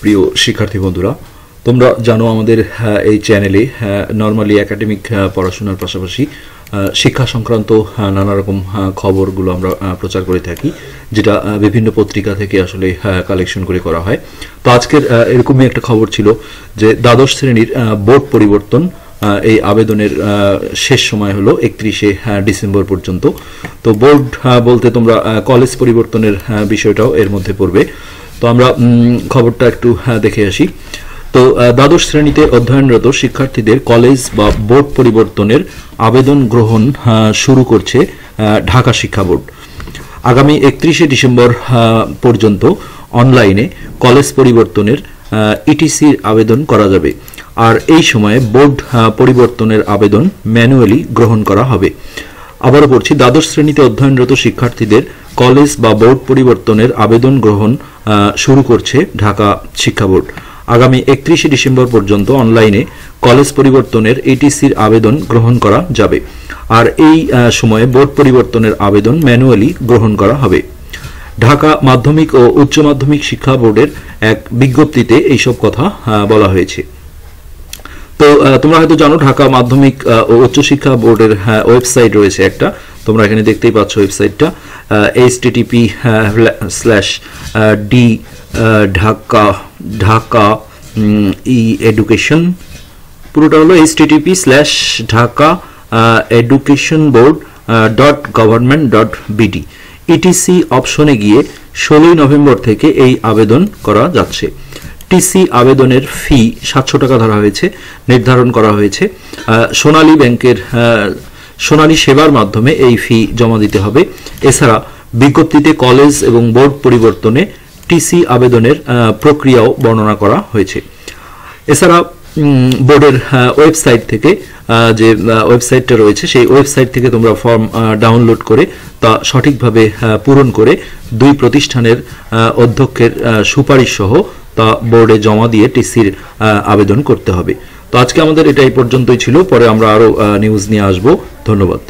প্রিয় শিক্ষার্থী বন্ধুরা, তোমরা জানো আমাদের এই চ্যানেলে নরমালি একাডেমিক পড়াশোনার পাশাপাশি শিক্ষা সংক্রান্ত নানা রকম খবরগুলো আমরা প্রচার করে থাকি, যেটা বিভিন্ন পত্রিকা থেকে আসলে কালেকশন করে করা হয়। তো আজকের এরকমই একটা খবর ছিল যে দ্বাদশ শ্রেণীর বোর্ড পরিবর্তন, এই আবেদনের শেষ সময় হলো 31শে ডিসেম্বর পর্যন্ত। তো বোর্ড বলতে তোমরা কলেজ পরিবর্তনের বিষয়টাও এর মধ্যে পড়বে। তো আমরা খবরটা একটু দেখে আসি। তো দ্বাদশ শ্রেণীতে অধ্যয়নরত শিক্ষার্থীদের কলেজ বা বোর্ড পরিবর্তনের আবেদন গ্রহণ শুরু করছে ঢাকা শিক্ষা বোর্ড। আগামী 31শে ডিসেম্বর পর্যন্ত অনলাইনে কলেজ পরিবর্তনের ইটিসির আবেদন করা যাবে, আর এই সময়ে বোর্ড পরিবর্তনের আবেদন ম্যানুয়ালি গ্রহণ করা হবে। আবারও পড়ছি, দ্বাদশ শ্রেণীতে অধ্যয়নরত শিক্ষার্থীদের কলেজ বা বোর্ড পরিবর্তনের আবেদন গ্রহণ শুরু করছে ঢাকা শিক্ষা বোর্ড। আগামী 31শে ডিসেম্বর পর্যন্ত অনলাইনে কলেজ পরিবর্তনের ইটিসির আবেদন গ্রহণ করা যাবে, আর এই সময়ে বোর্ড পরিবর্তনের আবেদন ম্যানুয়ালি গ্রহণ করা হবে। ঢাকা মাধ্যমিক ও উচ্চ মাধ্যমিক শিক্ষা বোর্ডের এক বিজ্ঞপ্তিতে এইসব কথা বলা হয়েছে। তো তোমরা হয়তো জানো ঢাকা মাধ্যমিক ও উচ্চ শিক্ষা বোর্ডের ওয়েবসাইট রয়েছে একটা, তোমরা এখানে দেখতেই পাচ্ছ ওয়েবসাইটটা http://d ঢাকা education, পুরোটা হলো http://ঢাকা educationboard.government.bd। ইটিসি অপশনে গিয়ে 16ই নভেম্বর থেকে এই আবেদন করা যাচ্ছে। টিসি আবেদনের ফি 700 টাকা ধরা হয়েছে, নির্ধারণ করা হয়েছে। সোনালী সেবার মাধ্যমে এই ফি জমা দিতে হবে। এছাড়া বিজ্ঞপ্তিতে কলেজ এবং বোর্ড পরিবর্তনে টিসি আবেদনের প্রক্রিয়াও বর্ণনা করা হয়েছে। এছাড়া বোর্ডের ওয়েবসাইট থেকে যে ওয়েবসাইটটা রয়েছে, সেই ওয়েবসাইট থেকে তোমরা ফর্ম ডাউনলোড করে তা সঠিকভাবে পূরণ করে দুই প্রতিষ্ঠানের অধ্যক্ষের সুপারিশ সহ তা বোর্ডে জমা দিয়ে টিসির আবেদন করতে হবে। তো আজকে আমাদের এটা এই পর্যন্তই ছিল, পরে আমরা আরো নিউজ নিয়ে আসবো। ধন্যবাদ।